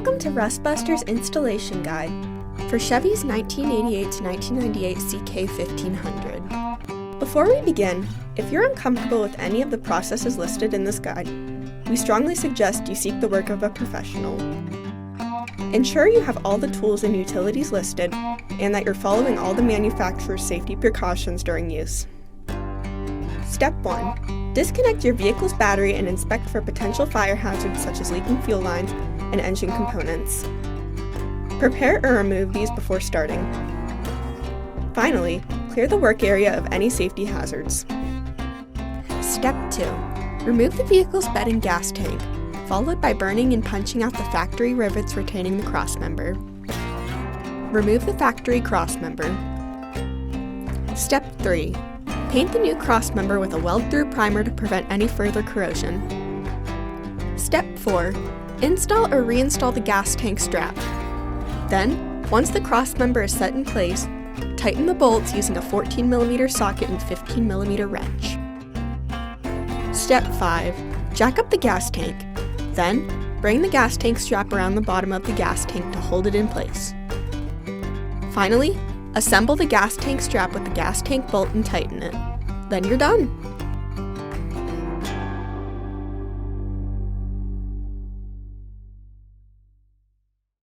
Welcome to Rustbuster's installation guide for Chevy's 1988 to 1998 CK1500. Before we begin, if you're uncomfortable with any of the processes listed in this guide, we strongly suggest you seek the work of a professional. Ensure you have all the tools and utilities listed and that you're following all the manufacturer's safety precautions during use. Step 1. Disconnect your vehicle's battery and inspect for potential fire hazards such as leaking fuel lines and engine components. Prepare or remove these before starting. Finally, clear the work area of any safety hazards. Step 2. Remove the vehicle's bed and gas tank, followed by burning and punching out the factory rivets retaining the crossmember. Remove the factory crossmember. Step 3. Paint the new crossmember with a weld-through primer to prevent any further corrosion. Step 4. Install or reinstall the gas tank strap. Then, once the crossmember is set in place, tighten the bolts using a 14mm socket and 15mm wrench. Step 5. Jack up the gas tank. Then, bring the gas tank strap around the bottom of the gas tank to hold it in place. Finally, assemble the gas tank strap with the gas tank bolt and tighten it. Then you're done!